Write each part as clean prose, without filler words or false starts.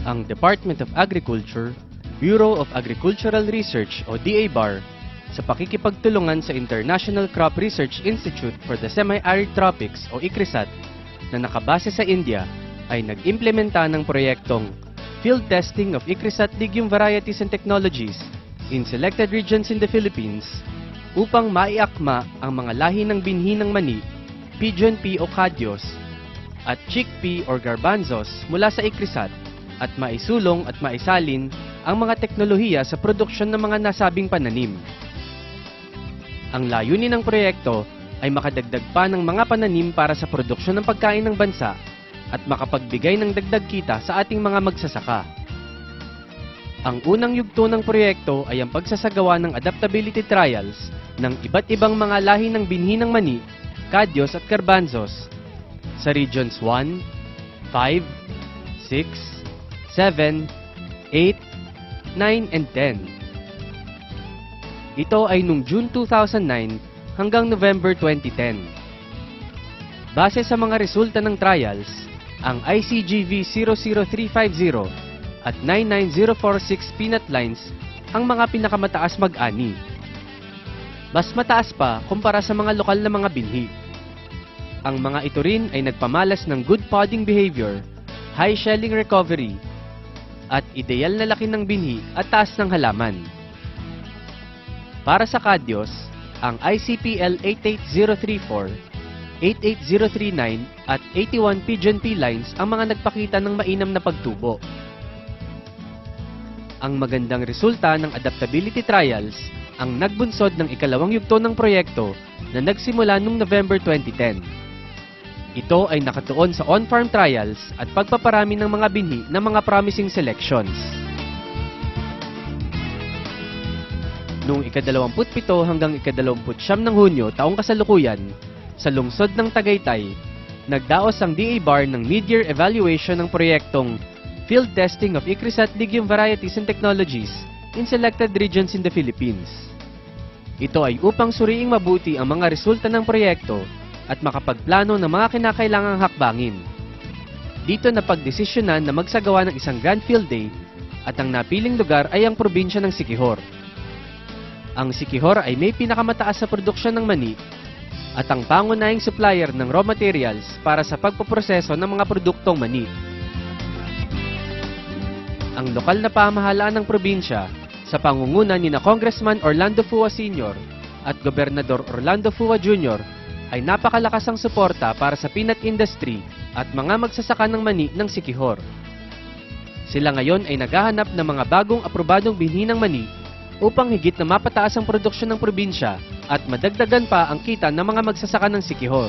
ang Department of Agriculture, Bureau of Agricultural Research o DABAR, sa pakikipagtulungan sa International Crop Research Institute for the Semi-Arid Tropics o ICRISAT na nakabase sa India ay nag-implementa ng proyektong Field Testing of ICRISAT Legume Varieties and Technologies in selected regions in the Philippines upang maiakma ang mga lahi ng binhi ng mani, pigeon pea o kadyos, at chickpea or garbanzos mula sa ICRISAT at maisulong at maisalin ang mga teknolohiya sa produksyon ng mga nasabing pananim. Ang layunin ng proyekto ay makadagdag pa ng mga pananim para sa produksyon ng pagkain ng bansa at makapagbigay ng dagdag kita sa ating mga magsasaka. Ang unang yugto ng proyekto ay ang pagsasagawa ng adaptability trials ng iba't ibang mga lahi ng binhi ng mani, kadyos at garbanzos sa Regions 1, 5, 6, 7, 8, 9, and 10. Ito ay noong June 2009 hanggang November 2010. Base sa mga resulta ng trials, ang ICGV 00350 at 99046 peanut lines ang mga pinakamataas mag-ani. Mas mataas pa kumpara sa mga lokal na mga binhi. Ang mga ito rin ay nagpamalas ng good podding behavior, high shelling recovery, at ideal na laki ng binhi at taas ng halaman. Para sa kadyos, ang ICPL 88034, 88039 at 81 pigeon pea lines ang mga nagpakita ng mainam na pagtubo. Ang magandang resulta ng adaptability trials ang nagbunsod ng ikalawang yugto ng proyekto na nagsimula noong November 2010. Ito ay nakatuon sa on-farm trials at pagpaparami ng mga binhi ng mga promising selections. Noong ika-27 hanggang ika-29 ng Hunyo taong kasalukuyan, sa lungsod ng Tagaytay, nagdaos ang DABAR ng mid-year evaluation ng proyektong Field Testing of ICRISAT Legume Varieties and Technologies in selected regions in the Philippines. Ito ay upang suriing mabuti ang mga resulta ng proyekto at makapagplano ng mga kinakailangang hakbangin. Dito napagdesisyonan na magsagawa ng isang Grand Field Day at ang napiling lugar ay ang probinsya ng Siquijor. Ang Siquijor ay may pinakamataas sa produksyon ng mani at ang pangunahing supplier ng raw materials para sa pagpoproseso ng mga produktong mani. Ang lokal na pamahalaan ng probinsya sa pangunguna ni Congressman Orlando Fua Sr. at Gobernador Orlando Fua Jr. ay napakalakas ang suporta para sa peanut industry at mga magsasaka ng mani ng Siquijor. Sila ngayon ay naghahanap ng mga bagong aprobadong binhi ng mani upang higit na mapataas ang produksyon ng probinsya at madagdagan pa ang kita ng mga magsasaka ng Siquijor.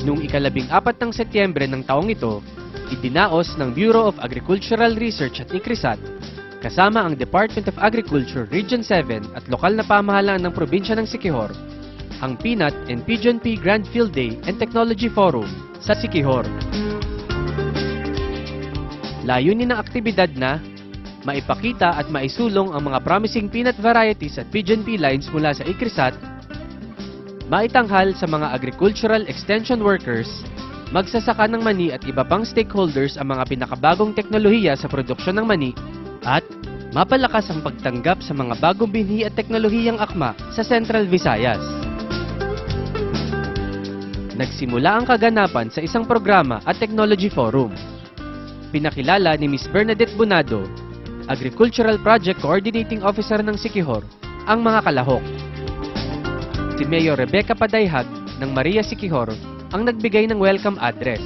Noong ika-14 ng Setyembre ng taong ito, idinaos ng Bureau of Agricultural Research at ICRISAT, kasama ang Department of Agriculture Region 7 at lokal na pamahalaan ng probinsya ng Siquijor, ang Peanut and Pigeon Pea Grand Field Day and Technology Forum sa Siquijor. Layunin ng aktibidad na maipakita at maisulong ang mga promising peanut varieties at pigeon pea lines mula sa ICRISAT, maitanghal sa mga agricultural extension workers, magsasaka ng mani at iba pang stakeholders ang mga pinakabagong teknolohiya sa produksyon ng mani, at mapalakas ang pagtanggap sa mga bagong binhi at teknolohiyang akma sa Central Visayas. Nagsimula ang kaganapan sa isang programa at technology forum. Pinakilala ni Ms. Bernadette Bunado, Agricultural Project Coordinating Officer ng Siquijor, ang mga kalahok. Si Mayor Rebecca Padayhag ng Maria Siquijor ang nagbigay ng welcome address.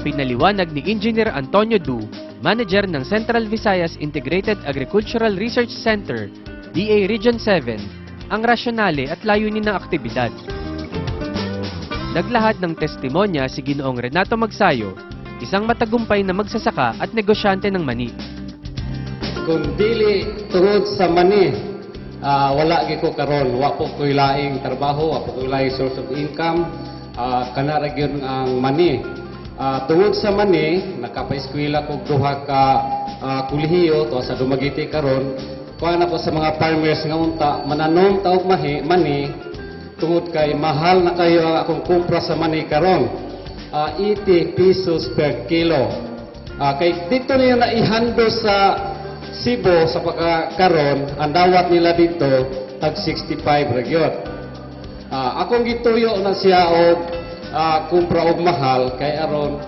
Pinaliwanag ni Engineer Antonio Du, Manager ng Central Visayas Integrated Agricultural Research Center, DA Region 7, ang rasyonale at layunin ng aktibidad. Naglahad ng testimonya si Ginoong Renato Magsayo, isang matagumpay na magsasaka at negosyante ng mani. kung dili tungod sa money, wala gi ko karon, wa po ko'y laing trabaho, wa po ko'y laing source of income, kana ra gyud ang money. Tungod sa money, nakapa-eskwela ko duha ka kolehiyo to sa Dumaguete karon. Kuan ako sa mga farmers nga unta mananom ta og money tungod kay mahal na kayo ang akong kumpra sa money karon. 80 pesos per kilo. Kay dito niyo na ihando sa Cebu sa pagkakaroon, ang dawat nila dito tag 65 ragyot. Akong gituyo na siya og kumpra og mahal kay aron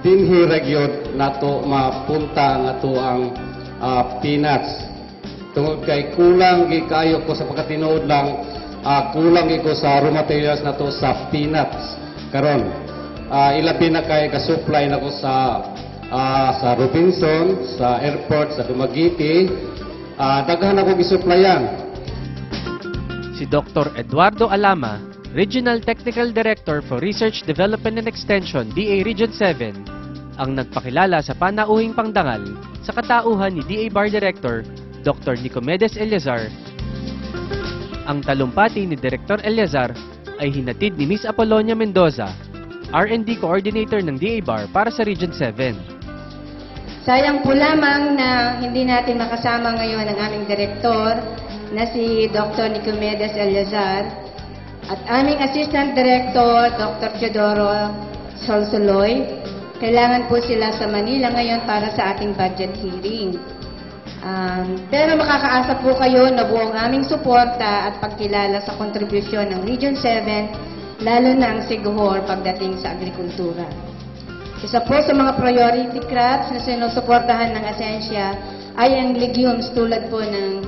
dinhi ragyot nato mapunta ang ato ang peanuts. Tungod kay kulang gi kayo ko sa pagkatinuod lang, kulang gi ko sa raw materials nato sa peanuts karon. Ilabi na kay ka-supply nako sa Robinson, sa airport, sa Dumaguete. Daghan ako gi-supplyan. Si Dr. Eduardo Alama, Regional Technical Director for Research, Development and Extension, DA Region 7, ang nagpakilala sa panauhing pangdangal sa katauhan ni DA Bar Director Dr. Nicomedes Eleazar. Ang talumpati ni Director Eleazar ay hinatid ni Miss Apolonia Mendoza, R&D Coordinator ng DA Bar para sa Region 7. Sayang po lamang na hindi natin makasama ngayon ang aming Direktor na si Dr. Nicomedes Eleazar at aming Assistant Director, Dr. Teodoro Solsoloy. Kailangan po sila sa Manila ngayon para sa ating budget hearing. Pero makakaasa po kayo na buong aming suporta at pagkilala sa kontribusyon ng Region 7, lalo na ang Siguhor pagdating sa agrikultura. Isa po sa mga priority crops na sinusuportahan ng Asensya ay ang legumes tulad po ng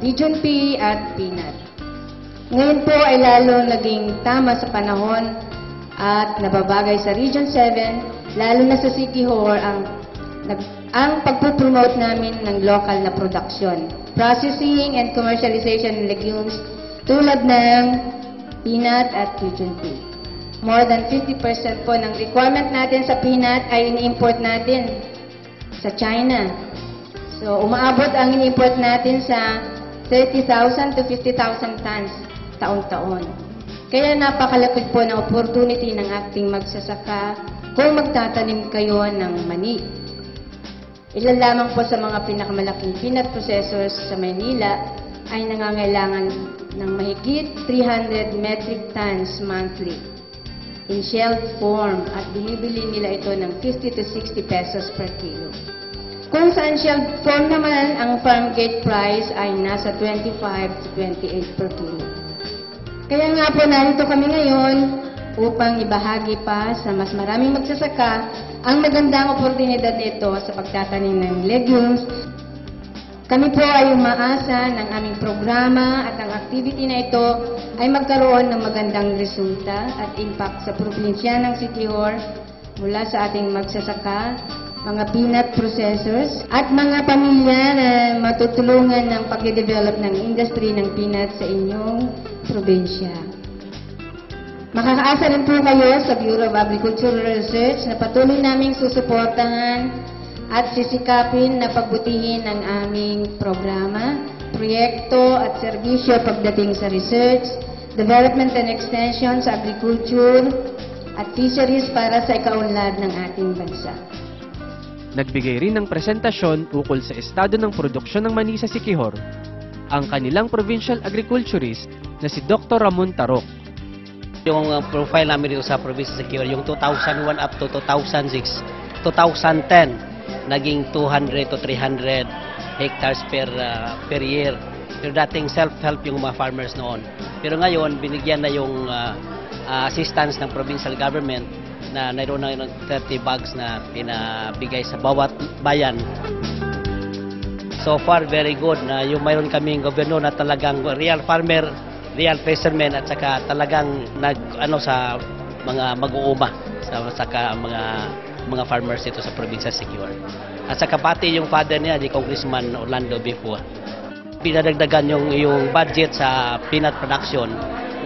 pigeon pea at peanut. Ngayon po ay lalo naging tama sa panahon at nababagay sa Region 7, lalo na sa Siquijor ang pagpupromote namin ng local na production, processing and commercialization ng legumes tulad ng peanut at pigeon pea. More than 50% po ng requirement natin sa peanut ay ini-import natin sa China. So, umaabot ang ini-import natin sa 30,000 to 50,000 tons taon-taon. Kaya napakalapit po ng opportunity ng ating magsasaka kung magtatanim kayo ng mani. Ilan lamang po sa mga pinakamalaking peanut processors sa Maynila ay nangangailangan ng mahigit 300 metric tons monthly in shelled form at binibili nila ito ng 50 to 60 pesos per kilo. Kung sa unshelled form naman, ang farm gate price ay nasa 25 to 28 per kilo. Kaya nga po narito kami ngayon upang ibahagi pa sa mas maraming magsasaka ang magandang oportunidad nito sa pagtatanim ng legumes. Kami po ay umaasa ng aming programa at ang activity na ito ay magkaroon ng magandang resulta at impact sa probinsya ng Siquijor mula sa ating magsasaka, mga peanut processors at mga pamilya na matutulungan ng pag-develop ng industry ng peanut sa inyong probinsya. Makakaasa rin po kayo sa Bureau of Agricultural Research na patuloy naming susuportahan at sisikapin na pagbutihin ang aming programa, proyekto at serbisyo pagdating sa research, development and extension sa agriculture at fisheries para sa ikaunlad ng ating bansa. Nagbigay rin ng presentasyon ukol sa estado ng produksyon ng mani sa Siquijor ang kanilang provincial agriculturist na si Dr. Ramon Tarok. Yung profile namin dito sa province sa Siquijor, yung 2001 up to 2006, 2010, naging 200 to 300 hectares per year. Pero dating self-help yung mga farmers noon. Pero ngayon, binigyan na yung assistance ng provincial government na mayroon na 30 bags na pinabigay sa bawat bayan. So far, very good na yung mayroon kaming gobyerno na talagang real farmer, real fishermen at saka talagang sa mga mag-uuma sa mga farmers dito sa probinsya Siquijor. At saka pati yung father niya, di Congressman Orlando Bifua, pinadagdagan yung budget sa peanut production.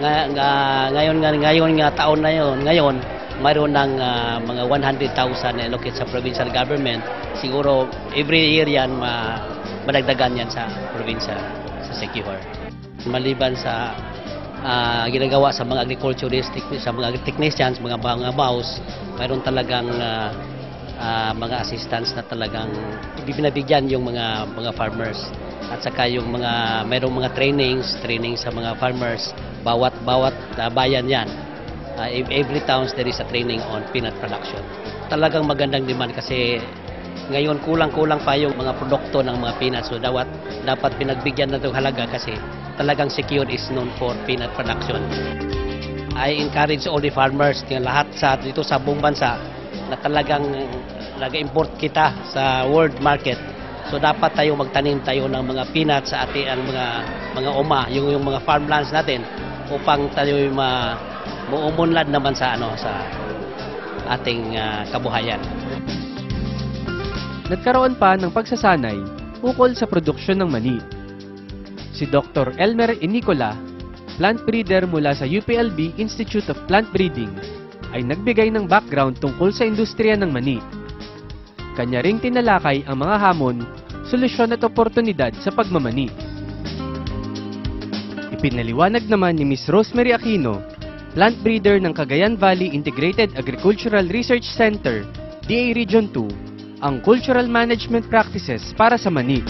Ngayon nga taon na yun, ngayon mayroon ng mga 100,000 allocate sa provincial government. Siguro every year yan madagdagan yan sa probinsya sa Siquijor. Maliban sa ginagawa sa mga agriculturist, sa mga technicians, mga baus, mayroon talagang mga assistants na talagang binabigyan yung mga farmers. At saka yung mayroong mga training sa mga farmers, bawat bayan yan. Every towns there is a training on peanut production. Talagang magandang demand kasi ngayon kulang-kulang pa yung mga produkto ng mga peanuts. So dapat pinagbigyan na itong halaga kasi talagang Siquijor is known for peanut production. I encourage all the farmers, lahat dito sa buong bansa na talagang nag-import kita sa world market. So dapat tayo magtanim tayo ng mga peanuts sa ating mga uma, yung mga farmlands natin upang tayo muumunlad naman sa ating kabuhayan. Nagkaroon pa ng pagsasanay ukol sa produksyon ng mani. Si Dr. Elmer Inicola, plant breeder mula sa UPLB Institute of Plant Breeding, ay nagbigay ng background tungkol sa industriya ng mani. Kanya ring tinalakay ang mga hamon, solusyon at oportunidad sa pagmamani. Ipinaliwanag naman ni Ms. Rosemary Aquino, plant breeder ng Cagayan Valley Integrated Agricultural Research Center, DA Region 2, ang cultural management practices para sa mani.